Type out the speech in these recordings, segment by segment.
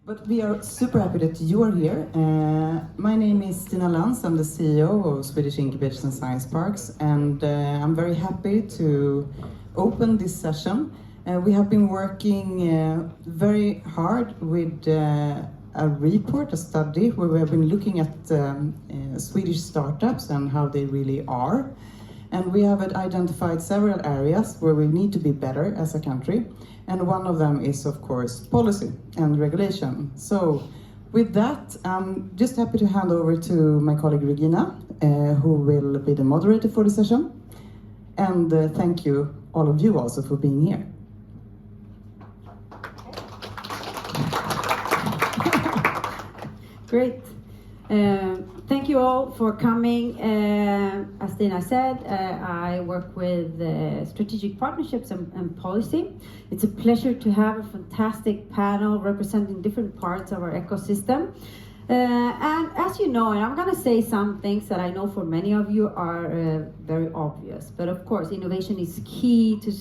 But we are super happy that you are here. My name is Stina Lantz. I'm the CEO of Swedish Incubators Science Parks, and I'm very happy to open this session. We have been working very hard with a report, a study, where we have been looking at Swedish startups and how they really are. And we have identified several areas where we need to be better as a country. And one of them is, of course, policy and regulation. So with that, I'm just happy to hand over to my colleague Regina, who will be the moderator for the session. And thank you, all of you also, for being here. Great. Thank you all for coming. As Dina said, I work with strategic partnerships and policy. It's a pleasure to have a fantastic panel representing different parts of our ecosystem. And as you know, and I'm going to say some things that I know for many of you are very obvious, but of course innovation is key to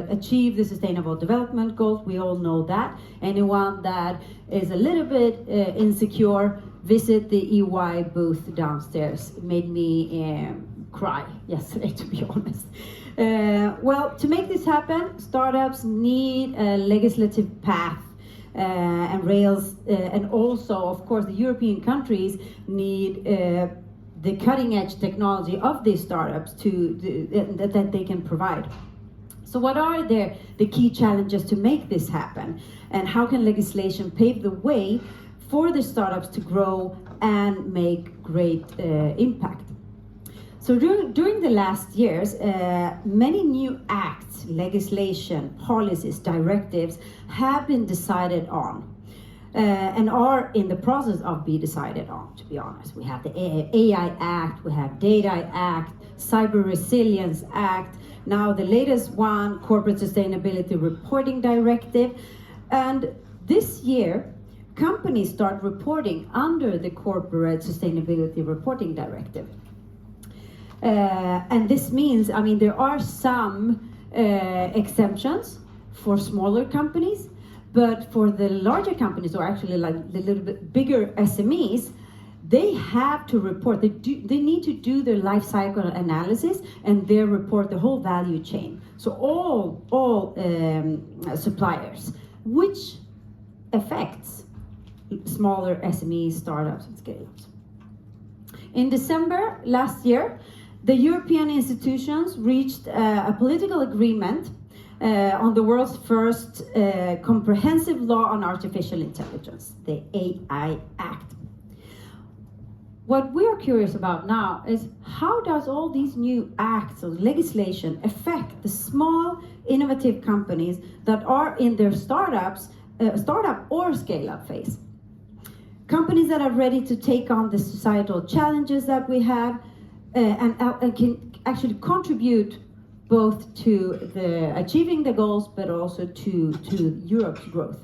achieve the Sustainable Development Goals. We all know that. Anyone that is a little bit insecure, visit the EY booth downstairs. It made me cry yesterday, to be honest. Well, to make this happen, startups need a legislative path and rails, and also, of course, the European countries need the cutting-edge technology of these startups that they can provide. So what are the key challenges to make this happen? And how can legislation pave the way for the startups to grow and make great impact? So during the last years, many new acts, legislation, policies, directives have been decided on and are in the process of being decided on, to be honest. We have the AI Act, we have Data Act, Cyber Resilience Act, now the latest one, Corporate Sustainability Reporting Directive. And this year, companies start reporting under the Corporate Sustainability Reporting Directive. And this means, I mean, there are some exemptions for smaller companies, but for the larger companies, or actually like the little bit bigger SMEs, they have to report. They need to do their life cycle analysis and they report the whole value chain. So all suppliers, which affects smaller SMEs, startups, and scale-ups. In December last year, the European institutions reached a political agreement on the world's first comprehensive law on artificial intelligence, the AI Act. What we are curious about now is how does all these new acts of legislation affect the small, innovative companies that are in their startup or scale-up phase? Companies that are ready to take on the societal challenges that we have and can actually contribute both to achieving the goals, but also to Europe's growth.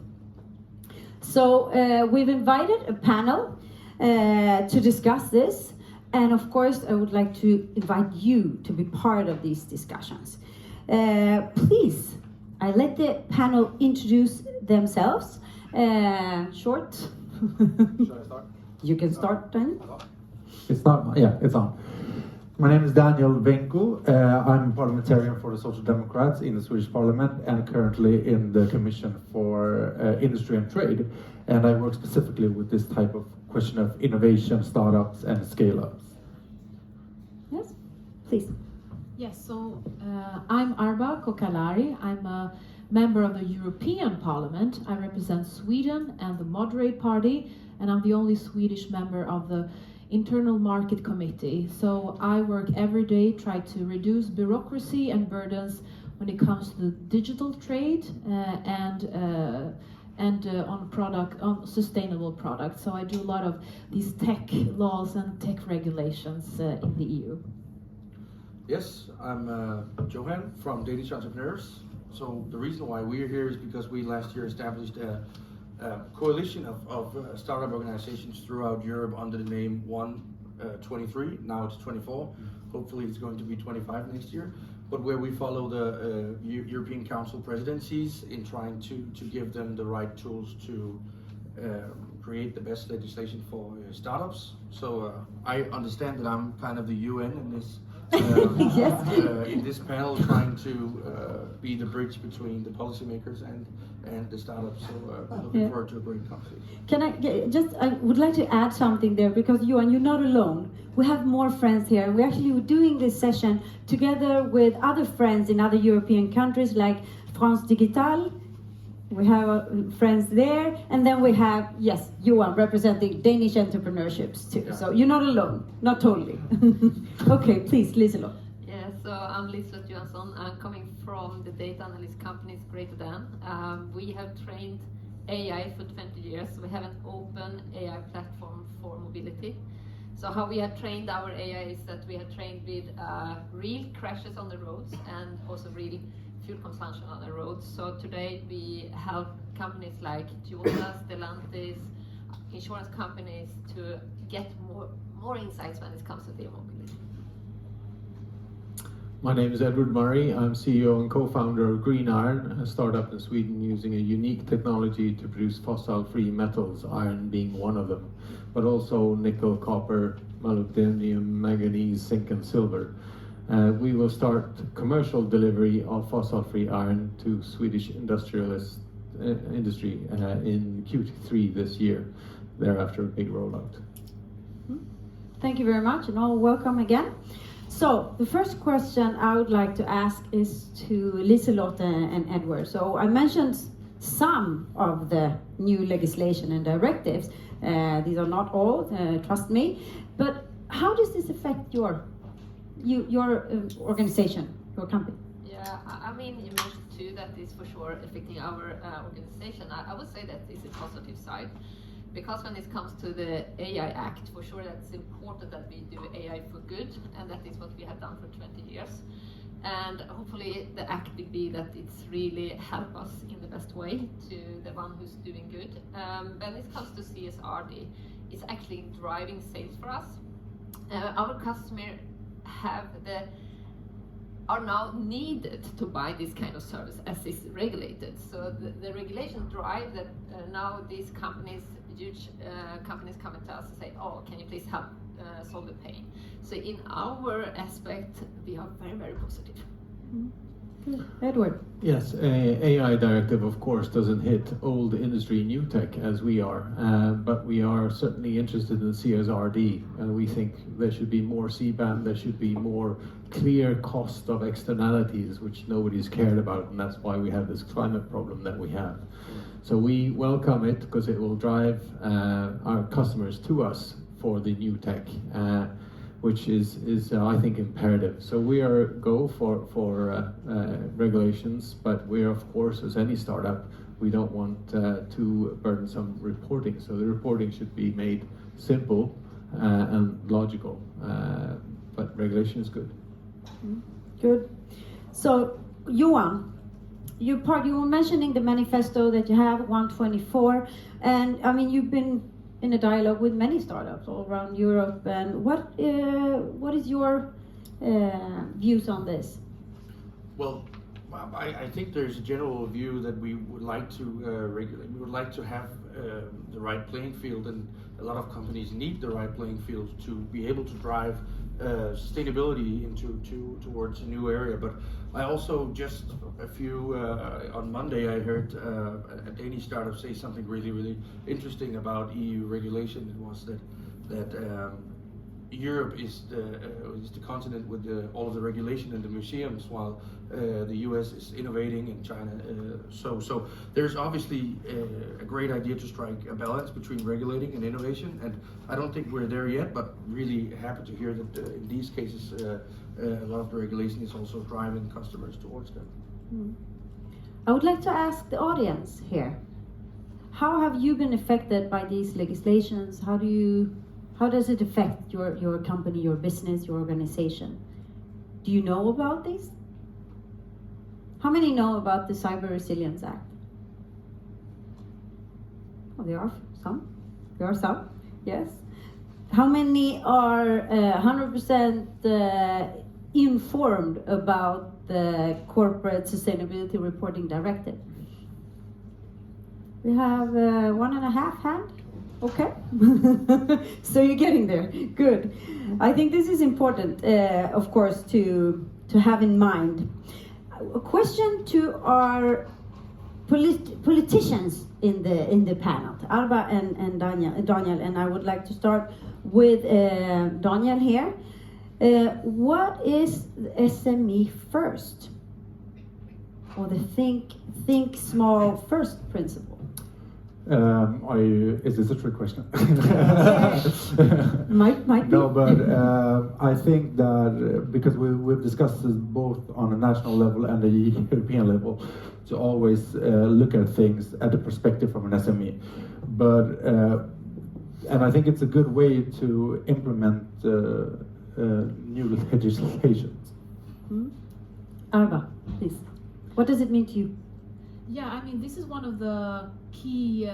So we've invited a panel to discuss this, and of course I would like to invite you to be part of these discussions. Please, I let the panel introduce themselves. Short. Should I start? You can start then. It's on. My name is Daniel Venko. I'm parliamentarian for the Social Democrats in the Swedish Parliament and currently in the Commission for Industry and Trade. And I work specifically with this type of question of innovation, startups and scale-ups. Yes, please. Yes, so I'm Arba Kokalari. I'm a member of the European Parliament. I represent Sweden and the Moderate Party, and I'm the only Swedish member of the Internal Market Committee. So I work every day, try to reduce bureaucracy and burdens when it comes to digital trade and on sustainable products. So I do a lot of these tech laws and tech regulations in the EU. Yes, I'm Johan from Danish Entrepreneurs. So the reason why we're here is because we last year established a coalition of startup organizations throughout Europe under the name 23. Now it's 24. Hopefully it's going to be 25 next year. But where we follow the European Council presidencies in trying to give them the right tools to create the best legislation for startups. So I understand that I'm kind of the UN in this in this panel, trying to be the bridge between the policymakers and the startups. So looking forward to a great conversation. I would like to add something there, because Johan, you're not alone. We have more friends here. We're actually doing this session together with other friends in other European countries like France Digitale. We have friends there, and then we have, yes, Johan representing Danish entrepreneurships too. Yeah. So you're not alone, not totally. Okay, please, Liselott. Yeah, so I'm Liselott Johansson. I'm coming from the data analyst companies Greater Than. We have trained AI for 20 years. We have an open AI platform for mobility. So how we have trained our AI is that we have trained with real crashes on the roads and also real fuel consumption on the roads. So today we help companies like Toyota, Stellantis, insurance companies to get more insights when it comes to their mobility. My name is Edward Murray. I'm CEO and co-founder of Green Iron, a startup in Sweden using a unique technology to produce fossil-free metals, iron being one of them, but also nickel, copper, molybdenum, manganese, zinc and silver. We will start commercial delivery of fossil-free iron to Swedish industry in Q3 this year. Thereafter, a big rollout. Thank you very much, and all welcome again. So the first question I would like to ask is to Liselott and Edward. So I mentioned some of the new legislation and directives. These are not all, trust me. But how does this affect your organization, your company? Yeah, I mean, you mentioned too that is for sure affecting our organization. I would say that is a positive side, because when it comes to the AI Act, for sure that's important that we do AI for good, and that is what we have done for 20 years. And hopefully the act will be that it's really help us in the best way to the one who's doing good. When it comes to CSRD, it's actually driving sales for us. Our customers are now needed to buy this kind of service as it's regulated. So the regulation drive that now these companies, huge companies come to us and say, oh, can you please help solve the pain? So in our aspect, we are very, very positive. Edward. Yes, AI directive of course doesn't hit old industry, new tech as we are, but we are certainly interested in CSRD, and we think there should be more CBAM, there should be more clear cost of externalities, which nobody's cared about, and that's why we have this climate problem that we have. So we welcome it because it will drive our customers to us for the new tech, which is I think imperative. So we are for regulations, but we are of course, as any startup, we don't want too burdensome reporting. So the reporting should be made simple and logical, but regulation is good. Good. So Johan, you were mentioning the manifesto that you have, 124, and I mean you've been in a dialogue with many startups all around Europe. And what is your views on this? Well, I think there's a general view that we would like to regulate. We would like to have the right playing field, and a lot of companies need the right playing field to be able to drive sustainability towards a new area. But I also just on Monday I heard a Danish startup say something really interesting about EU regulation. It was that Europe is the continent with all of the regulation and the museums, while the US is innovating in China. So there's obviously a great idea to strike a balance between regulating and innovation, and I don't think we're there yet, but really happy to hear that in these cases a lot of the regulation is also driving customers towards them. I would like to ask the audience here, how have you been affected by these legislations? How does it affect your company, your business, your organization? Do you know about these? How many know about the Cyber Resilience Act? Oh, there are some. There are some, yes. How many are 100% informed about the Corporate Sustainability Reporting Directive? We have 1.5 hand. Okay. So you're getting there. Good. I think this is important, of course, to have in mind. A question to our politicians in the panel, Arba and Daniel, and I would like to start with Daniel here. What is the SME first, or the think small first principle? Is this a trick question? might be. No, but I think that because we've discussed this both on a national level and a European level, to always look at things at the perspective from an SME. But and I think it's a good way to implement new legislations. Arba, please. What does it mean to you? Yeah, I mean, this is one of the key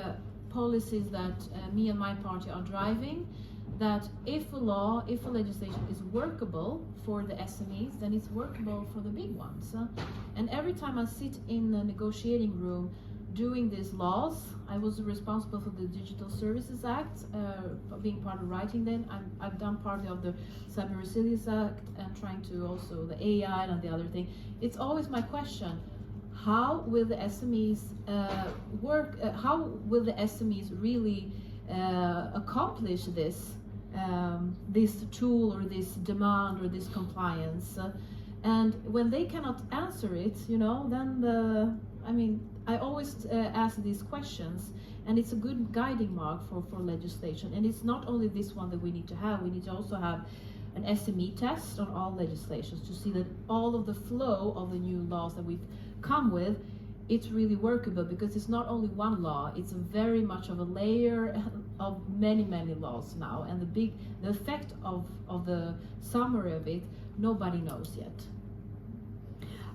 policies that me and my party are driving, that if a legislation is workable for the SMEs, then it's workable for the big ones. And every time I sit in the negotiating room doing these laws, I was responsible for the Digital Services Act, being part of writing them. I've done part of the Cyber Resilience Act and trying to also the AI and the other thing. It's always my question. How will the SMEs work? How will the SMEs really accomplish this tool or this demand or this compliance? And when they cannot answer it, then I always ask these questions, and it's a good guiding mark for legislation. And it's not only this one that we need to have. We need to also have an SME test on all legislations to see that all of the flow of the new laws that we've come with, it's really workable, because it's not only one law, it's very much of a layer of many laws now, and the effect of the summary of it, nobody knows yet.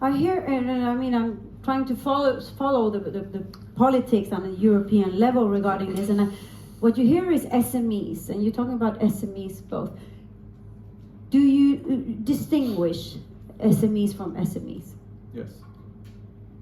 I hear, and I'm trying to follow the politics on a European level regarding this, and what you hear is SMEs, and you're talking about SMEs both. Do you distinguish SMEs from SMEs? Yes,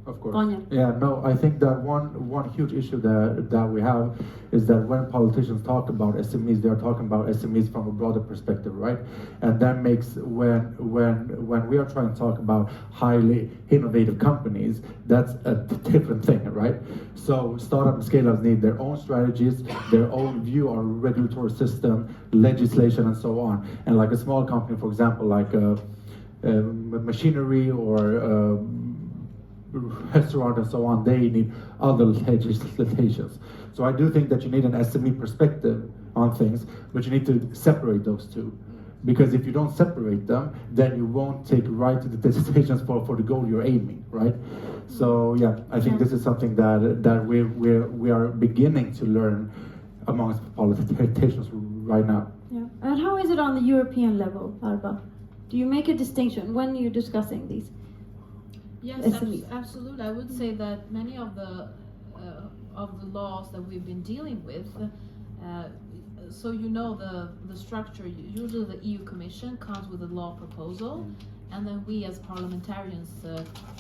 of course. Daniel? Yeah, no, I think that one huge issue that we have is that when politicians talk about SMEs, they are talking about SMEs from a broader perspective, right? And that makes when we are trying to talk about highly innovative companies, that's a different thing, right? So startup and scale-ups need their own strategies, their own view on regulatory system, legislation, and so on. And like a small company, for example, like machinery or restaurant and so on, they need other legislations. So I do think that you need an SME perspective on things, but you need to separate those two. Because if you don't separate them, then you won't take right to the decisions for the goal you're aiming, right? So yeah, I think this is something that we are beginning to learn amongst politicians right now. Yeah. And how is it on the European level, Arba? Do you make a distinction when you're discussing these? Yes, absolutely. I would say that many of the laws that we've been dealing with, so the structure, usually the EU Commission comes with a law proposal, and then we as parliamentarians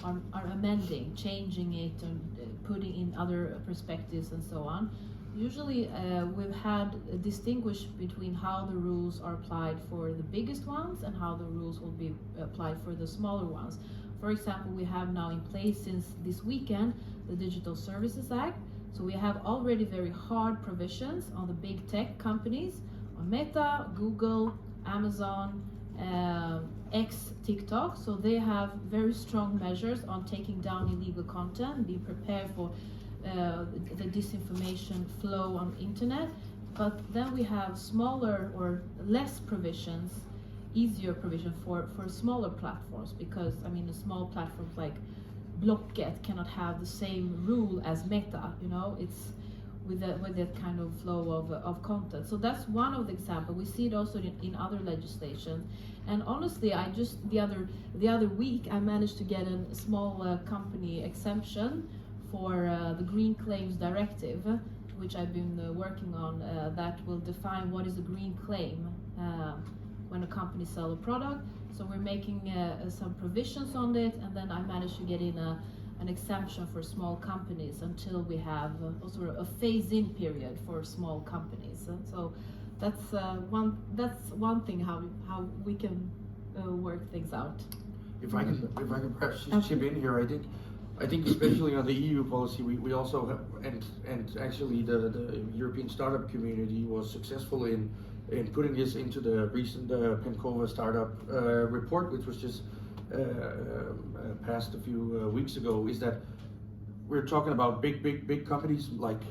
are amending, changing it, and putting in other perspectives and so on. Usually we've had distinguished between how the rules are applied for the biggest ones and how the rules will be applied for the smaller ones. For example, we have now in place since this weekend the Digital Services Act. So we have already very hard provisions on the big tech companies, on Meta, Google, Amazon, X, TikTok. So they have very strong measures on taking down illegal content, be prepared for the disinformation flow on the internet. But then we have smaller or less provisions, easier provision for smaller platforms, because the small platforms like Blocket cannot have the same rule as Meta, it's with that kind of flow of content. So that's one of the examples. We see it also in other legislation. And honestly, I just the other week I managed to get a small company exemption for the Green Claims Directive, which I've been working on, that will define what is a green claim when a company sells a product. So we're making some provisions on it, and then I managed to get in an exemption for small companies until we have sort of a phase-in period for small companies. So that's one thing how we can work things out. If I can perhaps just chip in here, I think especially on the EU policy, we also have, and actually the European startup community was successful in putting this into the recent Penkova startup report, which was just passed a few weeks ago. Is that we're talking about big companies like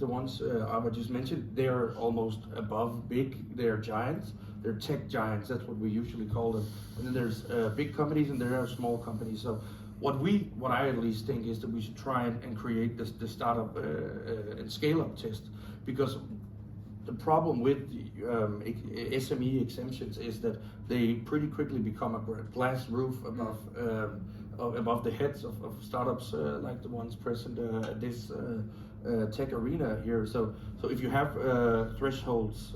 the ones I just mentioned. They're almost above big. They're giants. They're tech giants. That's what we usually call them. And then there's big companies and there are small companies. So what I at least think is that we should try and create the startup and scale up test, because the problem with SME exemptions is that they pretty quickly become a glass roof above the heads of startups like the ones present at this tech arena here. So if you have thresholds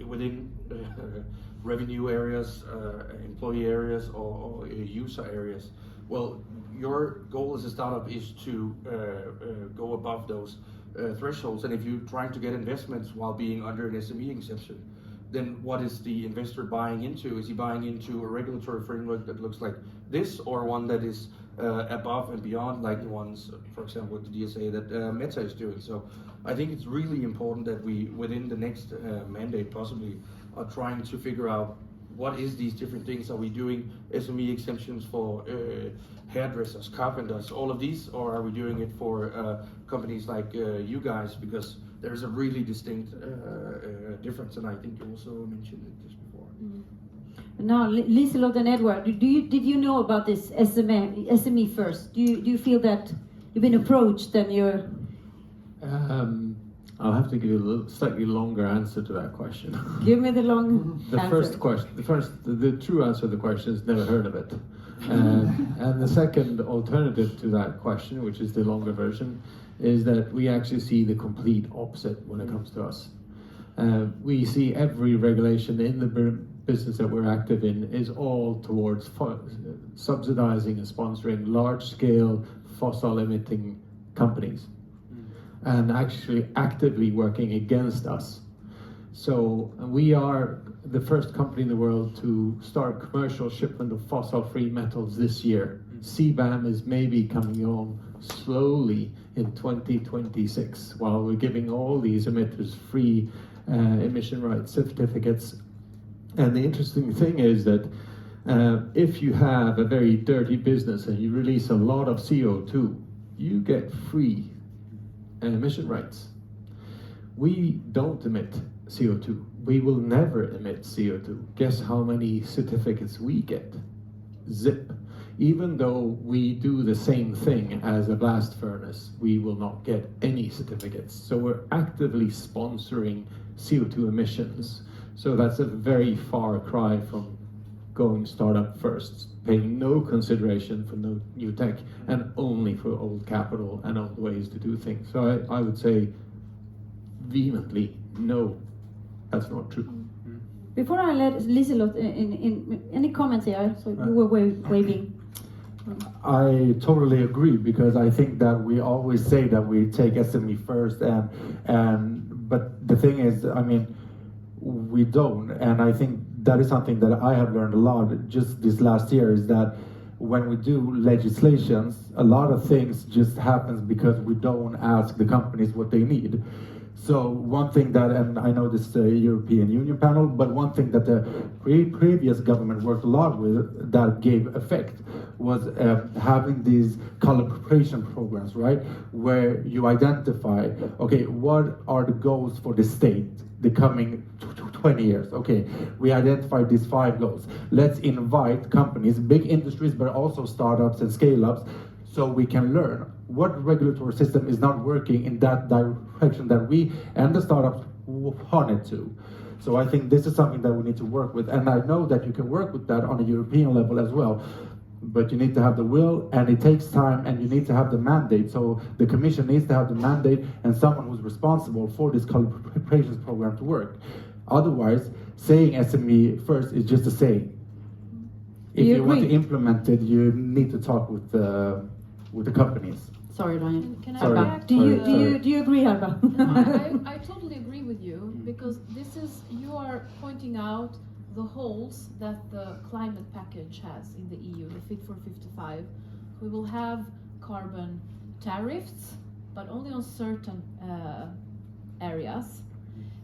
within revenue areas, employee areas, or user areas, well, your goal as a startup is to go above those thresholds. And if you're trying to get investments while being under an SME exemption, then what is the investor buying into? Is he buying into a regulatory framework that looks like this, or one that is above and beyond, like the ones, for example, with the DSA that Meta is doing? So I think it's really important that we, within the next mandate possibly, are trying to figure out what is these different things. Are we doing SME exemptions for hairdressers, carpenters, all of these, or are we doing it for companies like you guys? Because there's a really distinct difference, and I think you also mentioned it just before. Now, Liselott and Edward, did you know about this SME first? Do you feel that you've been approached and you're... I'll have to give you a slightly longer answer to that question. Give me the long answer. First question, the true answer to the question is never heard of it. And the second alternative to that question, which is the longer version, is that we actually see the complete opposite when it comes to us. We see every regulation in the business that we're active in is all towards subsidizing and sponsoring large-scale fossil-emitting companies, and actually actively working against us. So we are the first company in the world to start commercial shipment of fossil-free metals this year. CBAM is maybe coming on slowly in 2026, while we're giving all these emitters free emission rights certificates. And the interesting thing is that if you have a very dirty business and you release a lot of CO2, you get free emission rights. We don't emit CO2. We will never emit CO2. Guess how many certificates we get? Zip. Even though we do the same thing as a blast furnace, we will not get any certificates. So we're actively sponsoring CO2 emissions. So that's a very far cry from going startup first, paying no consideration for no new tech and only for old capital and old ways to do things. So I would say vehemently, no, that's not true. Before I let Liselott in any comments here, so you were waving. I totally agree, because I think that we always say that we take SME first, but the thing is, I mean, we don't, and I think that is something that I have learned a lot just this last year, is that when we do legislations, a lot of things just happens because we don't ask the companies what they need. So one thing that, and I know this is a European Union panel, but one thing that the previous government worked a lot with that gave effect was having these collaboration programs, right? Where you identify, okay, what are the goals for the state the coming 20 years? Okay, we identified these 5 goals. Let's invite companies, big industries, but also startups and scale-ups, so we can learn what regulatory system is not working in that direction that we and the startups want it to. So I think this is something that we need to work with, and I know that you can work with that on a European level as well, but you need to have the will, and it takes time, and you need to have the mandate. So the Commission needs to have the mandate and someone who's responsible for this collaboration program to work. Otherwise, saying SME first is just a saying. If you want to implement it, you need to talk with the with the companies. Sorry, Daniel. Can I Sorry. react? Do you Sorry. do you agree, Alba? No, I totally agree with you, because you are pointing out the holes that the climate package has in the EU, the Fit for 55. We will have carbon tariffs, but only on certain areas,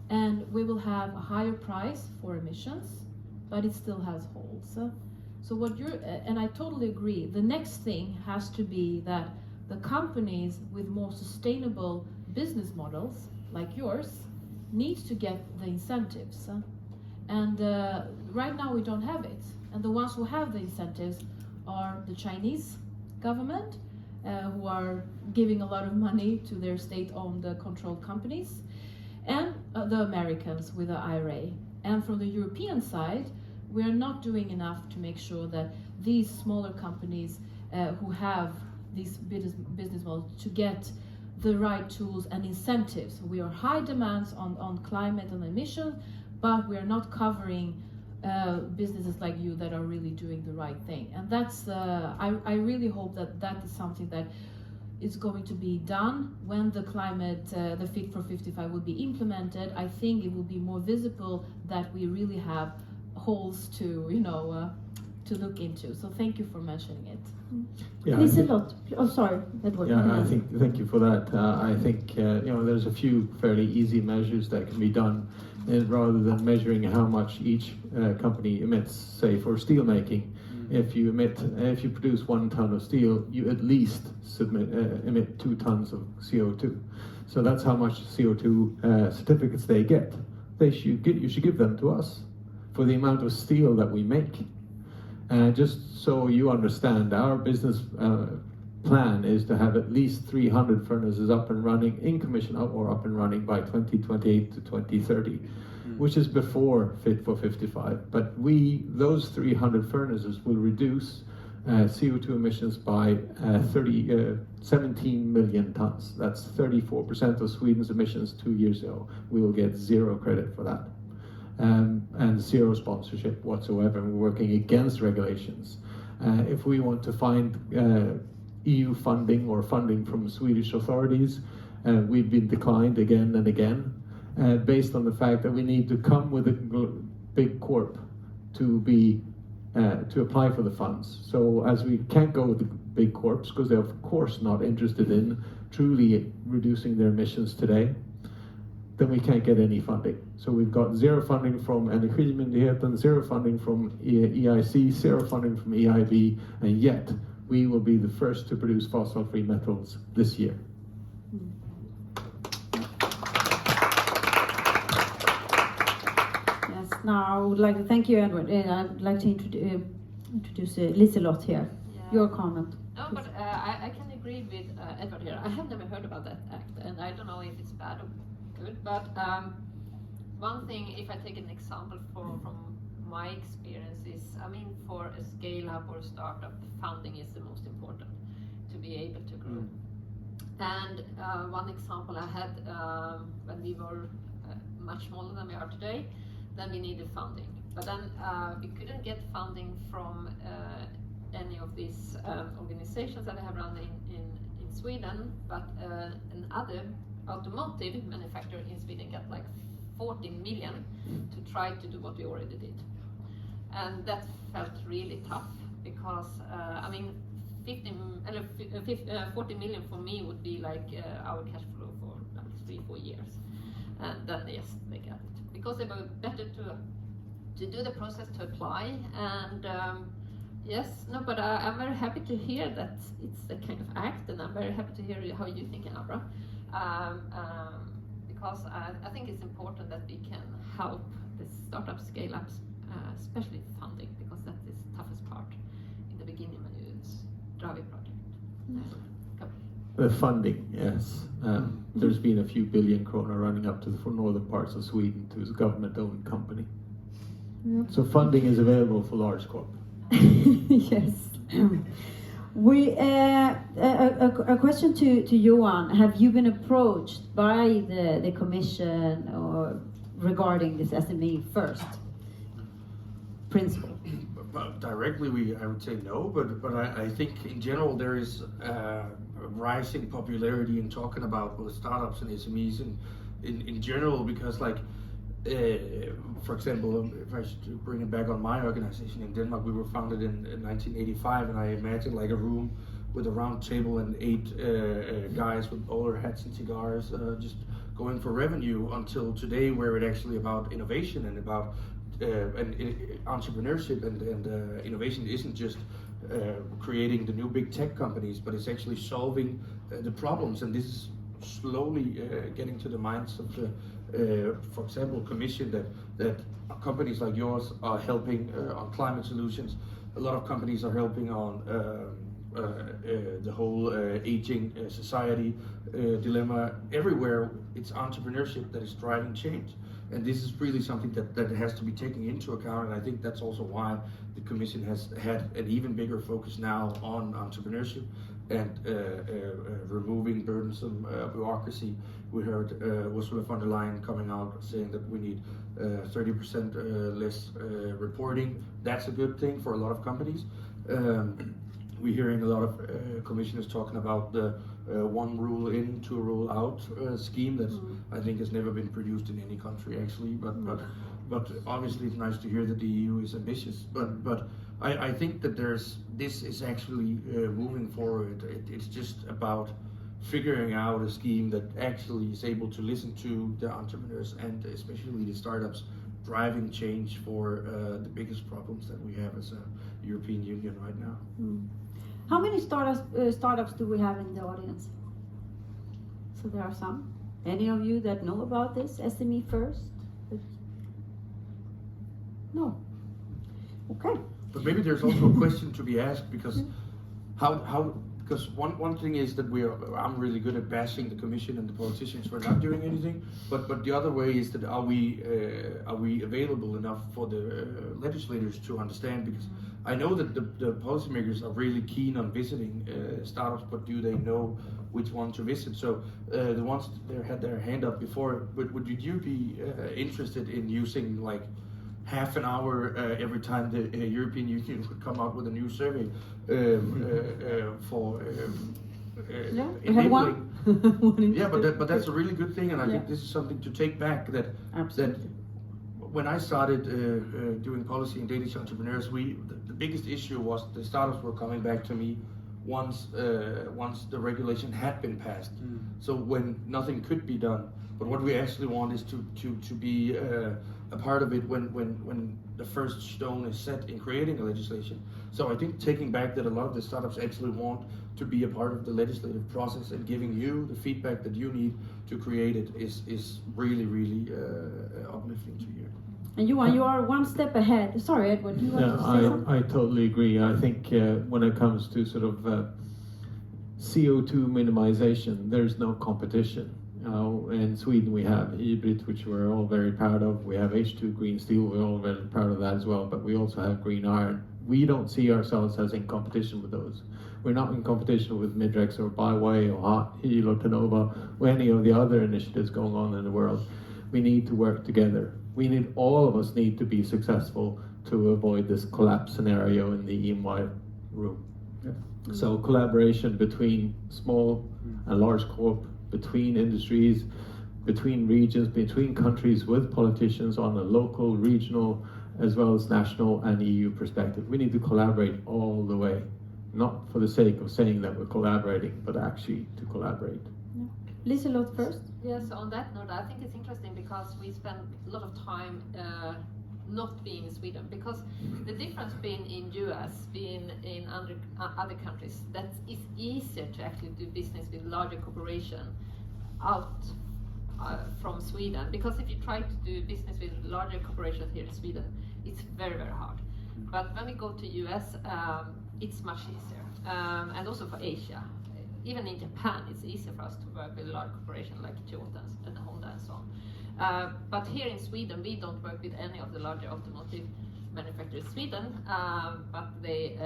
and we will have a higher price for emissions, but it still has holes. So what and I totally agree, the next thing has to be that the companies with more sustainable business models, like yours, need to get the incentives. And right now we don't have it. And the ones who have the incentives are the Chinese government, who are giving a lot of money to their state-owned controlled companies, and the Americans with the IRA. And from the European side, we are not doing enough to make sure that these smaller companies who have these business models to get the right tools and incentives. We are high demands on climate and emissions, but we are not covering businesses like you that are really doing the right thing. And that's, I really hope that is something that is going to be done when the climate, the Fit for 55 will be implemented. I think it will be more visible that we really have holes to, to look into. So thank you for mentioning it. Yeah, Please a lot. Oh, sorry, Edward. Yeah, thank you for that. I think there's a few fairly easy measures that can be done, rather than measuring how much each company emits. Say for steel making, if you produce 1 ton of steel, you at least emit 2 tons of CO2. So that's how much CO2 certificates they get. You should give them to us for the amount of steel that we make. Just so you understand, our business plan is to have at least 300 furnaces up and running, in commission or up and running by 2028 to 2030, which is before Fit for 55. But those 300 furnaces will reduce CO2 emissions by 17 million tons. That's 34% of Sweden's emissions 2 years ago. We will get 0 credit for that. And 0 sponsorship whatsoever. And we're working against regulations. If we want to find EU funding or funding from Swedish authorities, we've been declined again and again, based on the fact that we need to come with a big corp to apply for the funds. So as we can't go with the big corps because they're of course not interested in truly reducing their emissions today, then we can't get any funding. So we've got 0 funding from Energimyndigheten, 0 funding from EIC, 0 funding from EIB, and yet we will be the first to produce fossil-free metals this year. Yes, now I would like to thank you, Edward. I would like to introduce Liselott here. Yeah. Your comment. No, but I can agree with Edward here. I have never heard about that act, and I don't know if it's bad or good, but one thing, if I take an example from my experience, is, for a scale-up or a startup, funding is the most important to be able to grow. And one example I had, when we were much smaller than we are today, then we needed funding. But then we couldn't get funding from any of these organizations that I have run in Sweden, but another automotive manufacturer in Sweden got like 14 million to try to do what we already did. And that felt really tough because, 40 million for me would be like our cash flow for like 3-4 years. And then yes, they got it. Because they were better to do the process to apply. And but I'm very happy to hear that it's a kind of act, and I'm very happy to hear how you think, Abra. Because I think it's important that we can help the startup scale-ups, especially funding, because that is the toughest part in the beginning when you drive a project. The funding, yes. There's been a few billion kronor running up to the northern parts of Sweden to a government-owned company. Yep. So funding is available for large corp. Yes. We a question to Johan. Have you been approached by the Commission or regarding this SME first principle? But directly, I would say no, but I think in general there is a rising popularity in talking about both startups and SMEs in general, because like, for example, if I should bring it back on my organization in Denmark, we were founded in 1985, and I imagine like a room with a round table and 8 guys with bowler hats and cigars, just going for revenue, until today, where it actually about innovation and about entrepreneurship and innovation isn't just creating the new big tech companies, but it's actually solving the problems. And this is slowly getting to the minds of the, for example, Commission, that companies like yours are helping on climate solutions. A lot of companies are helping on the whole aging society dilemma. Everywhere, it's entrepreneurship that is driving change. And this is really something that has to be taken into account, and I think that's also why the Commission has had an even bigger focus now on entrepreneurship and removing burdensome bureaucracy. We heard Ursula von der Leyen coming out saying that we need 30% less reporting. That's a good thing for a lot of companies. We're hearing a lot of commissioners talking about the one rule in, two rule out scheme that I think has never been produced in any country actually. But obviously it's nice to hear that the EU is ambitious. But I think that this is actually moving forward. It's just about figuring out a scheme that actually is able to listen to the entrepreneurs and especially the startups, driving change for the biggest problems that we have as a European Union right now. How many startups do we have in the audience? So there are some. Any of you that know about this SME first? No. Okay. But maybe there's also a question to be asked, because because one thing is that I'm really good at bashing the Commission and the politicians for not doing anything, but the other way is that are we available enough for the legislators to understand? Because I know that the policymakers are really keen on visiting startups, but do they know which one to visit? So the ones that had their hand up before, would you be interested in using like half an hour every time the European Union would come out with a new survey for enabling? Yeah, but that's a really good thing, and I think this is something to take back. That when I started doing policy in Danish entrepreneurs, the biggest issue was the startups were coming back to me once the regulation had been passed. So when nothing could be done. But what we actually want is to be a part of it when the first stone is set in creating a legislation. So I think taking back that a lot of the startups actually want to be a part of the legislative process and giving you the feedback that you need to create it is really, really uplifting to hear. And you are one step ahead. Sorry, Edward, do you want to say something? I totally agree. I think when it comes to sort of CO2 minimization, there's no competition. In Sweden we have hybrid, which we're all very proud of. We have H2 green steel, we're all very proud of that as well, but we also have green iron. We don't see ourselves as in competition with those. We're not in competition with Midrex or Byway or Hot Heel or Tenova or any of the other initiatives going on in the world. We need to work together. All of us need to be successful to avoid this collapse scenario in the EMY room. Yeah. So collaboration between small and large corp, between industries, between regions, between countries, with politicians on a local, regional, as well as national and EU perspective. We need to collaborate all the way, not for the sake of saying that we're collaborating, but actually to collaborate. Liselott first. Yes, on that note, I think it's interesting because we spend a lot of time not being in Sweden, because the difference being in US, being in other countries, that it's easier to actually do business with larger corporation out from Sweden. Because if you try to do business with larger corporations here in Sweden, it's very, very hard. But when we go to US, it's much easier. And also for Asia. Even in Japan, it's easier for us to work with a large corporation like Toyota and Honda and so on. But here in Sweden, we don't work with any of the larger automotive manufacturers in Sweden, but they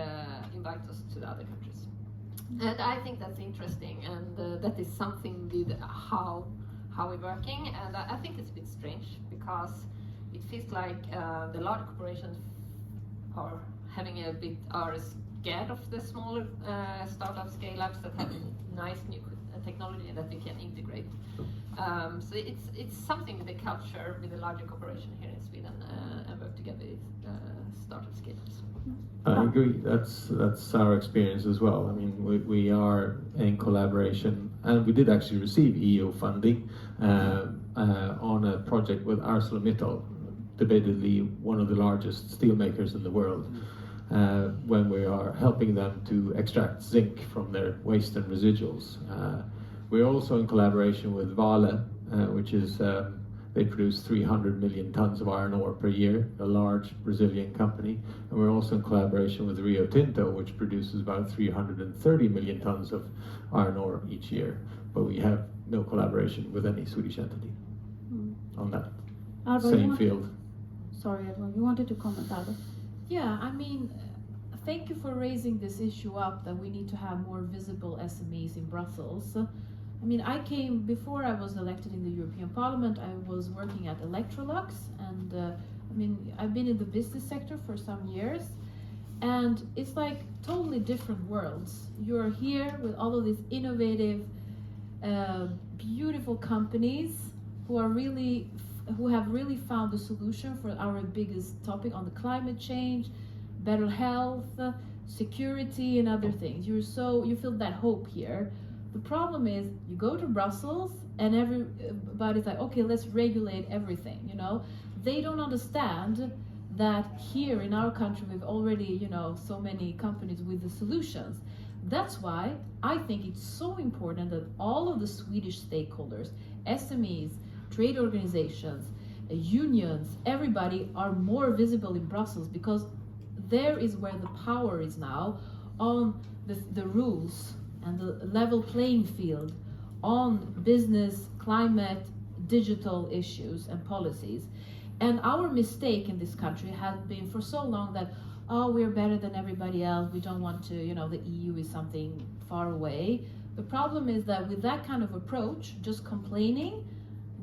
invite us to the other countries. And I think that's interesting, and that is something with how we're working. And I think it's a bit strange, because it feels like the large corporations having a bit are scared of the smaller startup scale-ups that have nice new technology that we can integrate. So it's something with the culture with the larger corporation here in Sweden and work together with startup scale-ups. I agree. That's our experience as well. I mean, we are in collaboration, and we did actually receive EU funding on a project with ArcelorMittal, debatedly one of the largest steel makers in the world, when we are helping them to extract zinc from their waste and residuals. We're also in collaboration with Vale, which is they produce 300 million tons of iron ore per year, a large Brazilian company. And we're also in collaboration with Rio Tinto, which produces about 330 million tons of iron ore each year. But we have no collaboration with any Swedish entity on that same field. Sorry, Edward, you wanted to comment, Alba? Yeah, I mean, thank you for raising this issue up that we need to have more visible SMEs in Brussels. I mean, before I was elected in the European Parliament, I was working at Electrolux, and I mean, I've been in the business sector for some years, and it's like totally different worlds. You're here with all of these innovative, beautiful companies who have really found the solution for our biggest topic on the climate change, better health, security, and other things. You feel that hope here. The problem is, you go to Brussels and everybody's like, okay, let's regulate everything, you know? They don't understand that here in our country, we've already, you know, so many companies with the solutions. That's why I think it's so important that all of the Swedish stakeholders, SMEs, trade organizations, unions, everybody are more visible in Brussels, because there is where the power is now on the rules and the level playing field on business, climate, digital issues and policies. And our mistake in this country has been for so long that, oh, we're better than everybody else, we don't want to, you know, the EU is something far away. The problem is that with that kind of approach, just complaining,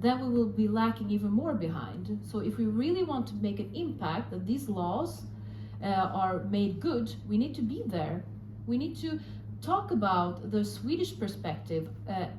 then we will be lacking even more behind. So if we really want to make an impact, that these laws are made good, we need to be there. We need to talk about the Swedish perspective,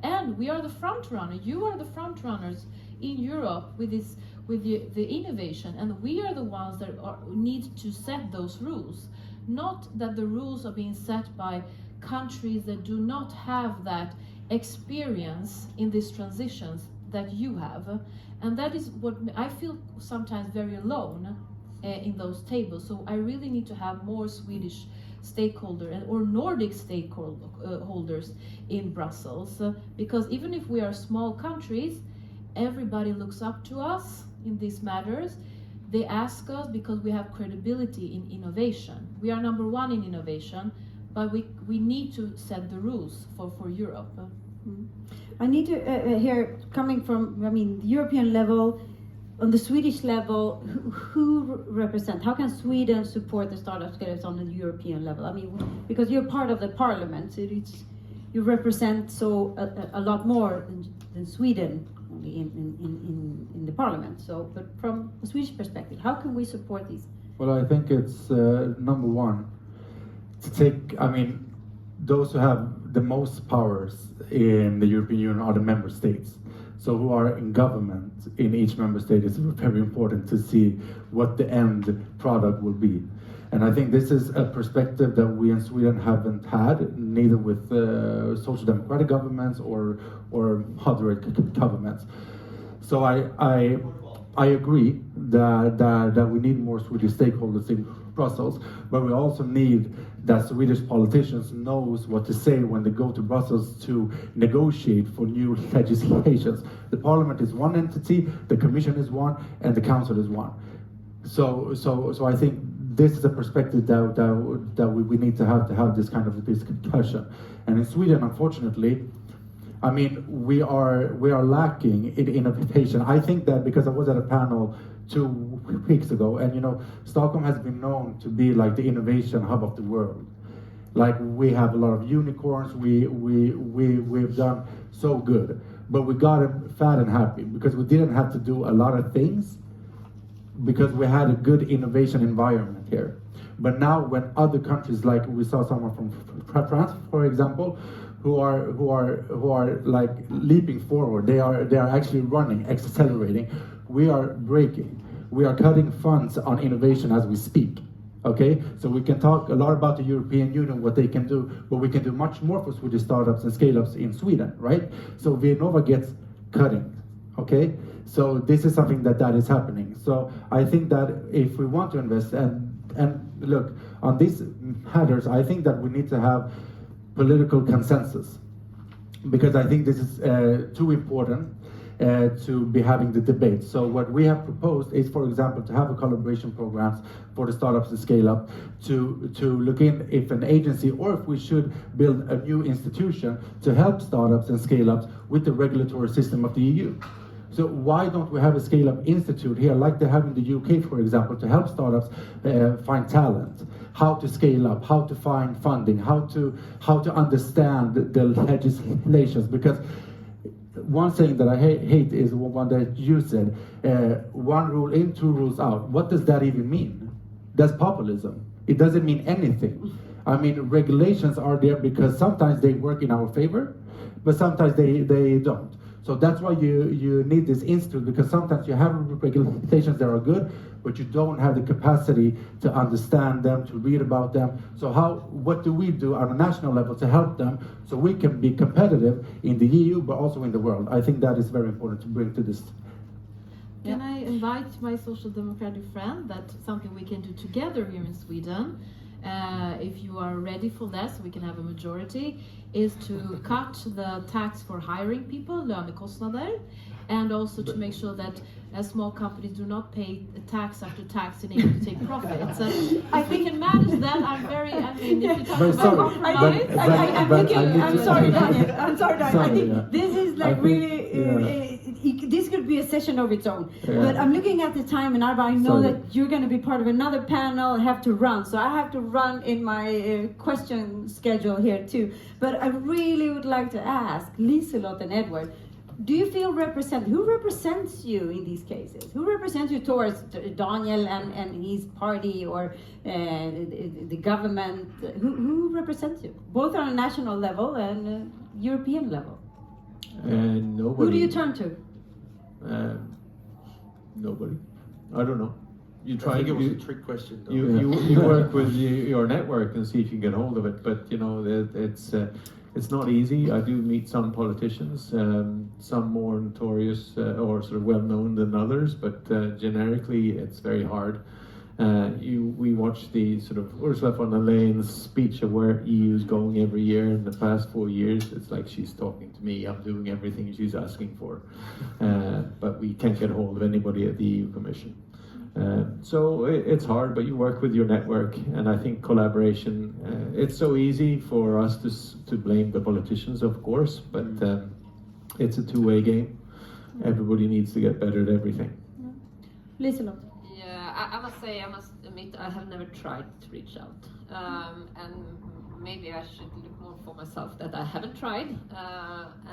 and we are the front runner. You are the front runners in Europe with the innovation, and we are the ones that need to set those rules. Not that the rules are being set by countries that do not have that experience in these transitions that you have, and that is what I feel sometimes very alone in those tables. So I really need to have more Swedish stakeholder or Nordic stakeholders in Brussels, because even if we are small countries, everybody looks up to us in these matters. They ask us because we have credibility in innovation. We are number one in innovation, but we need to set the rules for Europe. I need to hear, coming from, I mean, the European level, on the Swedish level, who represent? How can Sweden support the startup scale-ups on the European level? I mean, because you're part of the parliament, so you represent a lot more than Sweden only in the parliament. So, but from a Swedish perspective, how can we support these? Well, I think it's number one to take. I mean, those who have the most powers in the European Union are the member states. So who are in government in each member state is very important to see what the end product will be. And I think this is a perspective that we in Sweden haven't had, neither with social democratic governments or moderate governments. So I agree that we need more Swedish stakeholders in Brussels, but we also need that Swedish politicians knows what to say when they go to Brussels to negotiate for new legislations. The Parliament is one entity, the Commission is one, and the Council is one. So I think this is a perspective that we need to have this kind of discussion. And in Sweden, unfortunately, I mean, we are lacking in innovation. I think that because I was at a panel 2 weeks ago, and you know, Stockholm has been known to be like the innovation hub of the world. Like, we have a lot of unicorns. We've done so good, but we got fat and happy because we didn't have to do a lot of things, because we had a good innovation environment here. But now when other countries, like we saw someone from France, for example, who are like leaping forward, they are actually running, accelerating. We are braking. We are cutting funds on innovation as we speak. Okay, so we can talk a lot about the European Union, what they can do, but we can do much more for Swedish startups and scale-ups in Sweden, right? So Vinnova gets cutting, okay? So this is something that is happening. So I think that if we want to invest, and look, on these matters, I think that we need to have political consensus, because I think this is too important to be having the debate. So what we have proposed is, for example, to have a collaboration programs for the startups and scale up, to look in if an agency or if we should build a new institution to help startups and scale ups with the regulatory system of the EU. So why don't we have a scale-up institute here, like they have in the UK, for example, to help startups find talent, how to scale up, how to find funding, how to understand the legislations? Because one saying that I hate is one that you said, one rule in, two rules out. What does that even mean? That's populism. It doesn't mean anything. I mean, regulations are there because sometimes they work in our favor, but sometimes they don't. So that's why you need this institute, because sometimes you have regulations that are good, but you don't have the capacity to understand them, to read about them. So what do we do on a national level to help them so we can be competitive in the EU, but also in the world? I think that is very important to bring to this. Can I invite my social democratic friend? That's something we can do together here in Sweden. If you are ready for that, so we can have a majority, is to cut the tax for hiring people, lönekostnader, and also to make sure that small companies do not pay tax after tax in order to take profits. And I think we can manage that. If you talk about compromise. I'm sorry, Daniel. I think this is like this could be a session of its own. Yeah. But I'm looking at the time, and I know that you're going to be part of another panel and have to run. So I have to run in my question schedule here too. But I really would like to ask Liselott and Edward, do you feel represented? Who represents you in these cases? Who represents you towards Daniel and his party, or the government? Who represents you? Both on a national level and European level. Nobody. Who do you turn to? Nobody. I don't know. You try. I think it was a trick question, though. You work with your network and see if you can get hold of it. But you know, it's not easy. I do meet some politicians, some more notorious or sort of well known than others. But generically, it's very hard. We watch the sort of Ursula von der Leyen's speech of where EU is going every year in the past 4 years. It's like she's talking to me. I'm doing everything she's asking for, but we can't get hold of anybody at the EU Commission. So it's hard, but you work with your network, and I think collaboration. It's so easy for us to blame the politicians, of course, but it's a two-way game. Everybody needs to get better at everything. Liselott. I must admit, I have never tried to reach out, and maybe I should look more for myself that I haven't tried.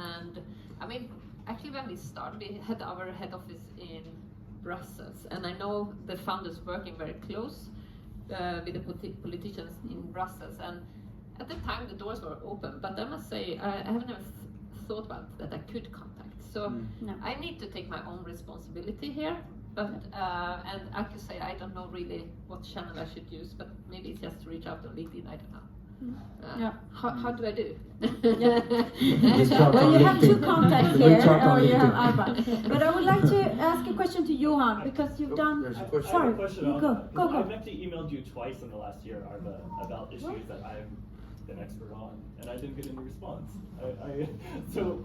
And I mean, actually, when we started, we had our head office in Brussels, and I know the founders working very close with the politicians in Brussels. And at the time, the doors were open, but I must say, I have never thought about that I could contact. So no. I need to take my own responsibility here. But and I could say I don't know really what channel I should use, but maybe it's just to reach out on LinkedIn. I don't know. How do I do? Well, you have two contacts here, or you have Arba. But I would like to ask a question to Johan, because you've done. Sorry, go. I've actually emailed you twice in the last year, Arba, about issues that I'm an expert on, and I didn't get any response. So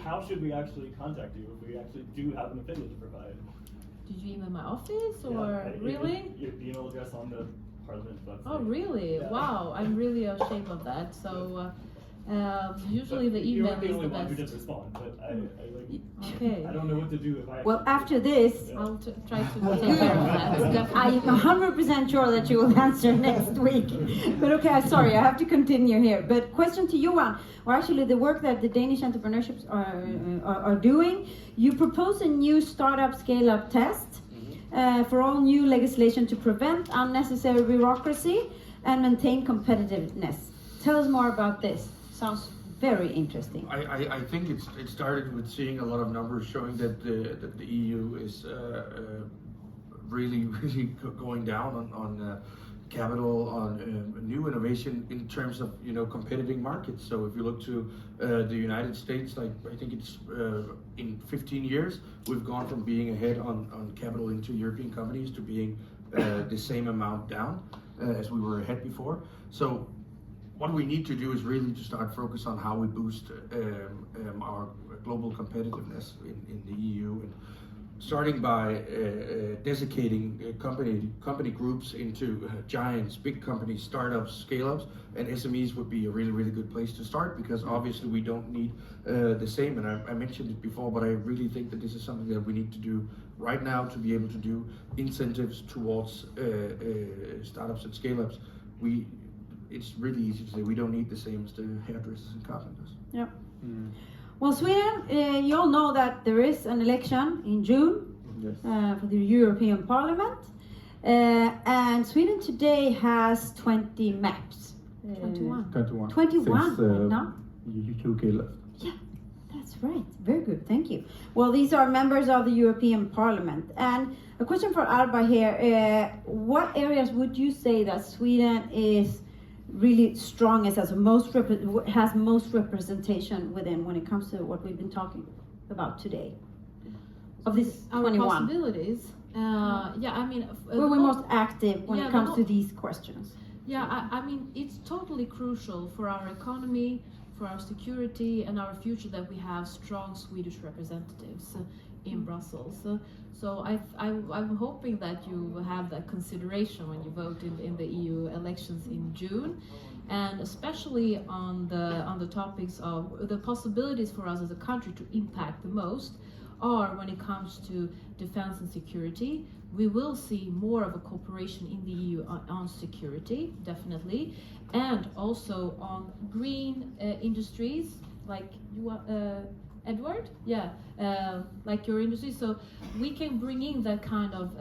how should we actually contact you if we actually do have an opinion to provide? Did you email my office, or really? Your email address on the Parliament website. Oh, really? Yeah. Wow, I'm really ashamed of that. So usually the email is the best. You're the only one who didn't respond, but I don't know what to do if I. Well, after this, I'll try to take care of that. I'm 100% sure that you will answer next week. But okay, sorry, I have to continue here. But question to Johan, or actually the work that the Danish entrepreneurships are doing. You propose a new startup scale-up test for all new legislation to prevent unnecessary bureaucracy and maintain competitiveness. Tell us more about this. Sounds very interesting. I think it started with seeing a lot of numbers showing that the EU is really going down on capital, on new innovation in terms of competitive markets. So if you look to the United States, like I think it's in 15 years we've gone from being ahead on capital into European companies to being the same amount down as we were ahead before. So what we need to do is really to start focus on how we boost our global competitiveness in the EU, and starting by designating company groups into giants, big companies, startups, scale-ups, and SMEs would be a really good place to start, because obviously we don't need the same, and I mentioned it before, but I really think that this is something that we need to do right now to be able to do incentives towards startups and scale-ups. It's really easy to say we don't need the same as the hairdressers and carpenters. Yep. Well, Sweden, you all know that there is an election in June. Yes. For the European Parliament. And Sweden today has 20 maps. 21. 21. 21 Since, right now? UK left. Yeah, that's right. Very good, thank you. Well, these are members of the European Parliament. And a question for Arba here. What areas would you say that Sweden is really strongest, has most representation within when it comes to what we've been talking about today? Of this Our 21. possibilities. Yeah, I mean, Where we're most active when it comes to these questions. Yeah, I mean, it's totally crucial for our economy, for our security, and our future that we have strong Swedish representatives in Brussels. So I'm hoping that you have that consideration when you vote in the EU elections in June, and especially on the topics of the possibilities for us as a country to impact the most are when it comes to defense and security. We will see more of a cooperation in the EU on security, definitely, and also on green industries, like you, Edward? Yeah, like your industry. So we can bring in that kind of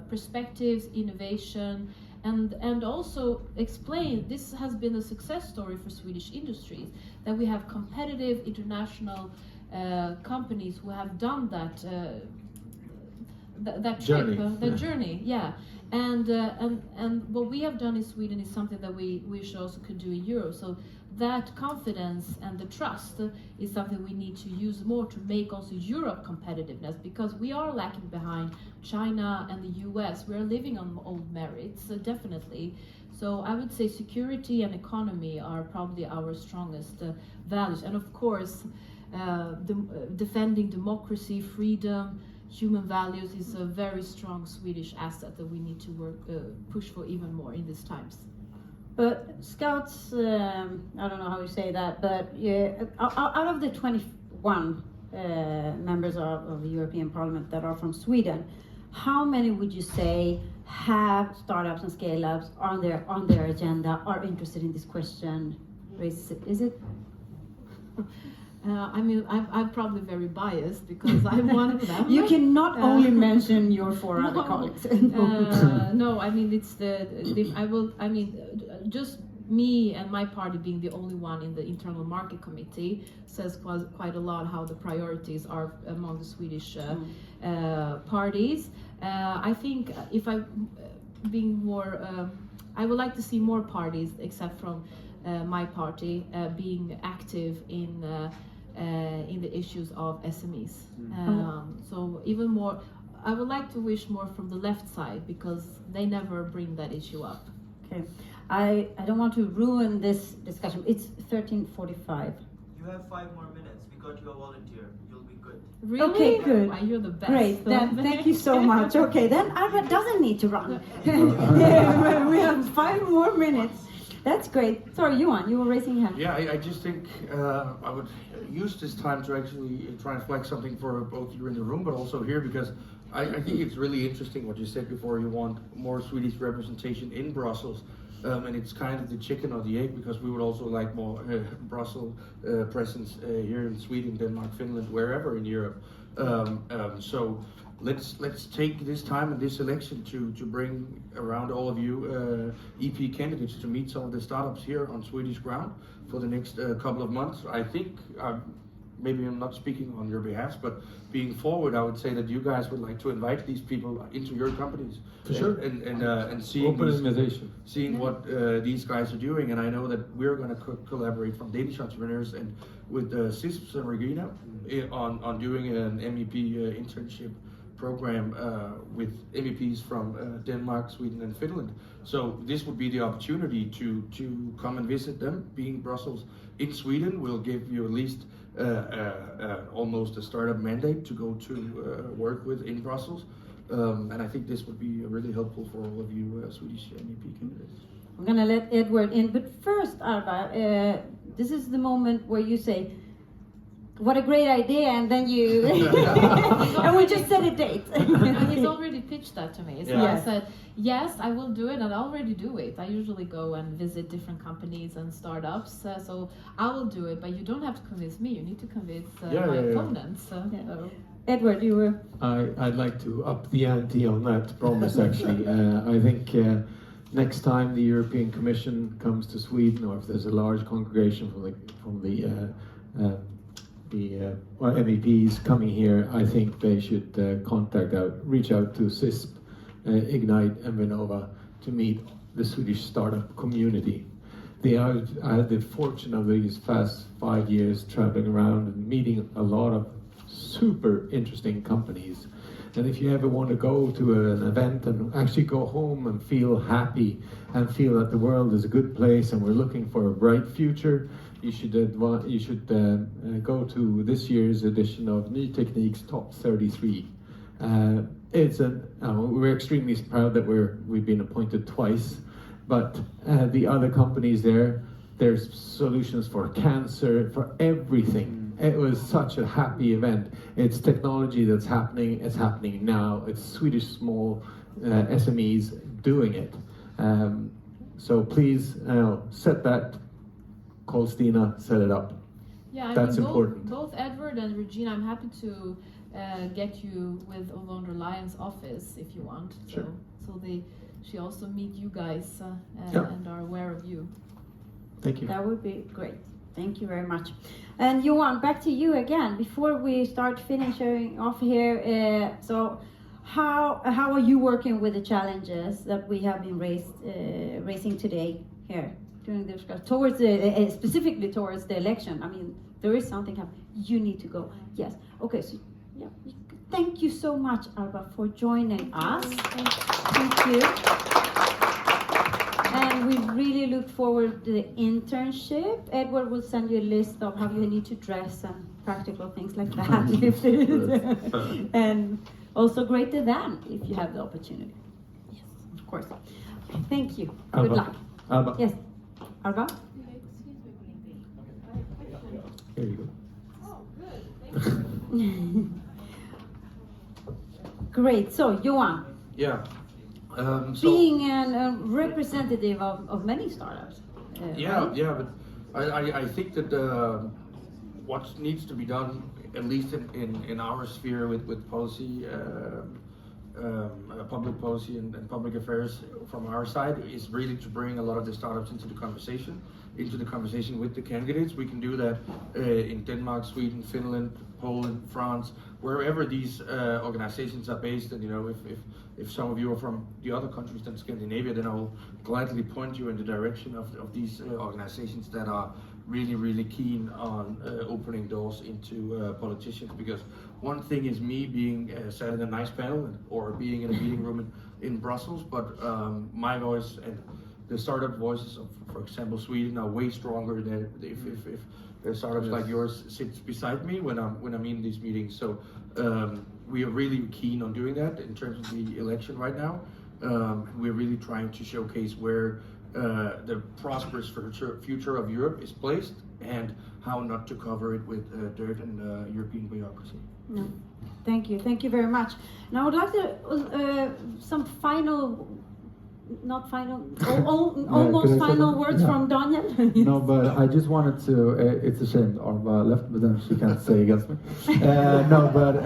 perspectives, innovation, and also explain this has been a success story for Swedish industries, that we have competitive international companies who have done that Journey. Journey, yeah. And what we have done in Sweden is something that we also could do in Europe. So that confidence and the trust is something we need to use more to make also Europe competitiveness, because we are lacking behind China and the US. We are living on old merits, definitely. So I would say security and economy are probably our strongest values. And of course, defending democracy, freedom, human values is a very strong Swedish asset that we need to push for even more in these times. But Scouts, I don't know how you say that, but out of the 21 members of the European Parliament that are from Sweden, how many would you say have startups and scale-ups on their agenda, are interested in this question? Is it? I mean, I'm probably very biased because I'm one of them. You can not only mention your four other colleagues. No, I mean just me and my party being the only one in the internal market committee says quite a lot how the priorities are among the Swedish parties. I think if being more, I would like to see more parties except from my party being active in the issues of SMEs. So even more, I would like to wish more from the left side, because they never bring that issue up. Okay, I don't want to ruin this discussion. It's 13:45. You have 5 more minutes. We got you a volunteer. You'll be good. Really? Okay, good. Why, you're the best. Great, thank you so much. Okay, then Arvid doesn't need to run. We have 5 more minutes. That's great. Sorry, Johan, you were raising your hand. Yeah, I just think I would use this time to actually try and flag something for both you in the room, but also here, because I think it's really interesting what you said before. You want more Swedish representation in Brussels, and it's kind of the chicken or the egg, because we would also like more Brussels presence here in Sweden, Denmark, Finland, wherever in Europe. So let's take this time and this election to bring around all of you EP candidates to meet some of the startups here on Swedish ground for the next couple of months. I think maybe I'm not speaking on your behalf, but being forward, I would say that you guys would like to invite these people into your companies. For sure. And seeing Open invitation. seeing what these guys are doing, and I know that we're going to collaborate from Danish entrepreneurs and with SISP and Regina on doing an MEP internship program with MEPs from Denmark, Sweden, and Finland. So this would be the opportunity to come and visit them. Being Brussels in Sweden will give you at least almost a startup mandate to go to work with in Brussels. And I think this would be really helpful for all of you Swedish MEP candidates. We're going to let Edward in, but first, Arba, this is the moment where you say, what a great idea, and then you and we just set a date. He's already pitched that to me. So Yeah. I said, yes, I will do it, and I already do it. I usually go and visit different companies and startups, so I will do it, but you don't have to convince me. You need to convince my opponents. So. Edward, you were... I'd like to up the ante on that promise, actually. I think next time the European Commission comes to Sweden, or if there's a large congregation from the MEPs coming here, I think they should reach out to SISP, Ignite, and Vinnova to meet the Swedish startup community. I had the fortune of these past 5 years traveling around and meeting a lot of super interesting companies. And if you ever want to go to an event and actually go home and feel happy and feel that the world is a good place and we're looking for a bright future, you should go to this year's edition of New Techniques Top 33. We're extremely proud that we've been appointed twice, but the other companies there's solutions for cancer, for everything. It was such a happy event. It's technology that's happening. It's happening now. It's Swedish small SMEs doing it. So please set that. Call Stina, set it up. Yeah, That's important. Both Edward and Regina, I'm happy to get you with von der Leyen's office if you want. Sure. So she also meet you guys and are aware of you. Thank you. That would be great. Thank you very much. And Johan, back to you again. Before we start finishing off here, so how are you working with the challenges that we have been raising today here during the discussion towards specifically towards the election? I mean, there is something happening. You need to go. Yes. Okay. So yeah. Thank you so much, Arba, for joining us. Thank you. And we really look forward to the internship. Edward will send you a list of how you need to dress and practical things like that. And also great event if you have the opportunity. Yes, of course. Thank you. Alba. Good luck. Alba. Yes. Arba? Here you go. Oh, good. Thank you. Great. So, Johan. Yeah. Being a representative of many startups. But I think that what needs to be done, at least in our sphere with policy, public policy and public affairs from our side, is really to bring a lot of the startups into the conversation with the candidates. We can do that in Denmark, Sweden, Finland, Poland, France, wherever these organizations are based. And if some of you are from the other countries than Scandinavia, then I will gladly point you in the direction of these organizations that are really, really keen on opening doors into politicians. Because one thing is me being sat in a nice panel or being in a meeting room in Brussels, but my voice and the startup voices of, for example, Sweden are way stronger than if startups like yours sits beside me when I'm in these meetings. So we are really keen on doing that in terms of the election right now. We're really trying to showcase where the prosperous future of Europe is placed and how not to cover it with dirt and European bureaucracy. No. Thank you very much. And I would like to some final not final, almost 'cause I said final that- words yeah. from Daniel? No, but I just wanted to. It's a shame Arva left, but then she can't say against me. No, but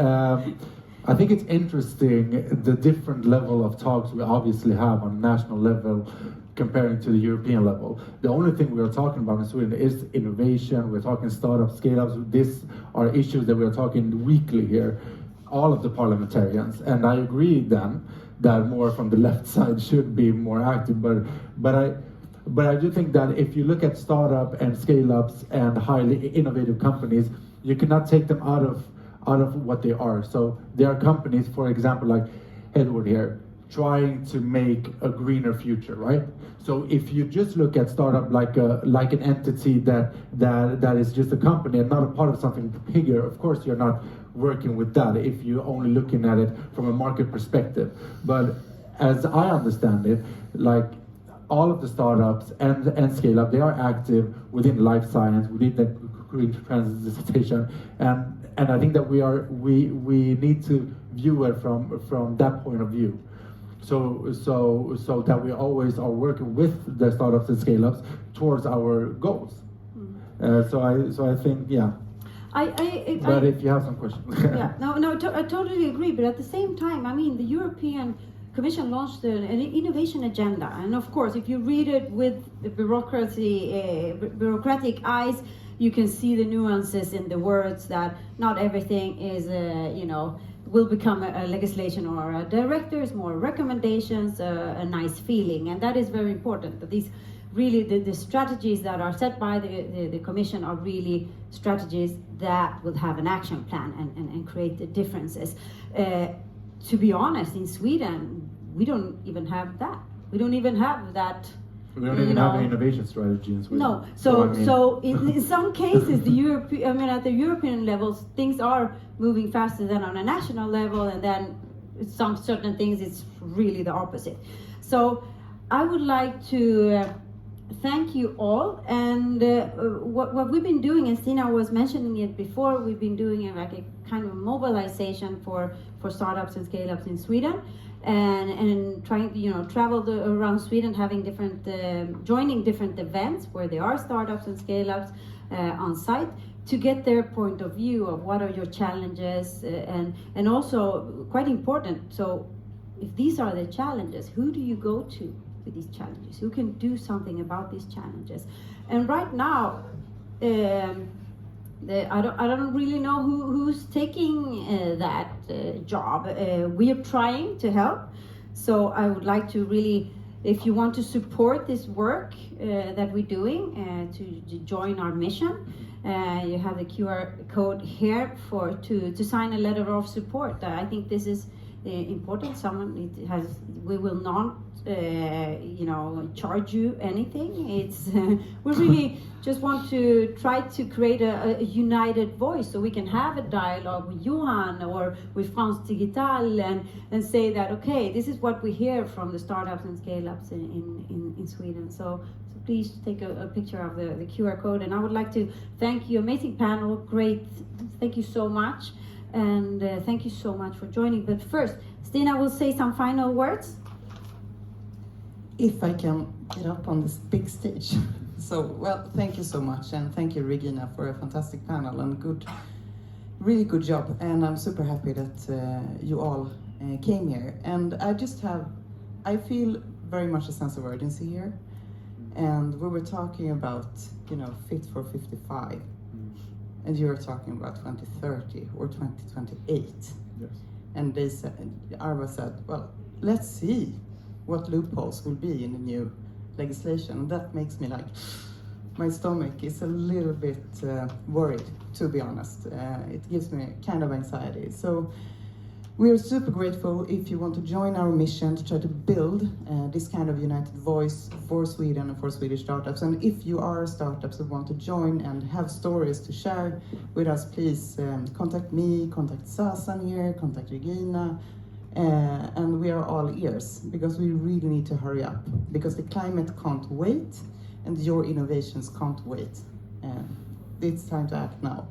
I think it's interesting the different level of talks we obviously have on national level comparing to the European level. The only thing we are talking about in Sweden is innovation. We're talking startups, scale-ups. These are issues that we are talking weekly here, all of the parliamentarians. And I agree then that more from the left side should be more active. But I do think that if you look at startup and scale-ups and highly innovative companies, you cannot take them out of what they are. So there are companies, for example, like Edward here, trying to make a greener future, right? So if you just look at startup like an entity that is just a company and not a part of something bigger, of course you're not working with that if you're only looking at it from a market perspective. But as I understand it, like all of the startups and scale up, they are active within life science, within the green transition, and I think that we need to view it from that point of view. So that we always are working with the startups and scale-ups towards our goals. So I think, yeah. But if you have some questions. Yeah, I totally agree. But at the same time, I mean, the European Commission launched an innovation agenda, and of course, if you read it with the bureaucratic eyes, you can see the nuances in the words that not everything is, will become a legislation or a directives, more recommendations, a nice feeling, and that is very important. That these really the strategies that are set by the Commission are really strategies that will have an action plan and create the differences. To be honest, in Sweden, we don't even have that. We don't even have that. We don't even have an innovation strategy in Sweden. No, so in some cases, at the European levels, things are moving faster than on a national level, and then some certain things it's really the opposite. So I would like to thank you all, and what we've been doing, and Stina was mentioning it before, we've been doing like a kind of mobilization for startups and scale-ups in Sweden. And trying to travel around Sweden, having different joining different events where there are startups and scale-ups on site to get their point of view of what are your challenges and also quite important. So if these are the challenges, who do you go to with these challenges? Who can do something about these challenges? And right now, I don't really know who's taking that job. We are trying to help, so I would like to really, if you want to support this work that we're doing to join our mission, you have the QR code here to sign a letter of support. I think this is important. We will not charge you anything. It's we really just want to try to create a united voice, so we can have a dialogue with Johan or with Digitale and say that, okay, this is what we hear from the startups and scale-ups in Sweden. So please take a picture of the QR code. And I would like to thank you, amazing panel, great, thank you so much. And thank you so much for joining. But first, Stina will say some final words. If I can get up on this big stage. So, well, thank you so much, and thank you, Regina, for a fantastic panel and really good job. And I'm super happy that you all came here. And I feel very much a sense of urgency here. And we were talking about, Fit for 55. And you were talking about 2030 or 2028. Yes. And Arva said, well, let's see what loopholes will be in the new legislation. That makes me my stomach is a little bit worried, to be honest. It gives me kind of anxiety. So we are super grateful if you want to join our mission to try to build this kind of united voice for Sweden and for Swedish startups. And if you are startups who want to join and have stories to share with us, please contact me, contact Sasan here, contact Regina, and we are all ears, because we really need to hurry up, because the climate can't wait and your innovations can't wait. It's time to act now.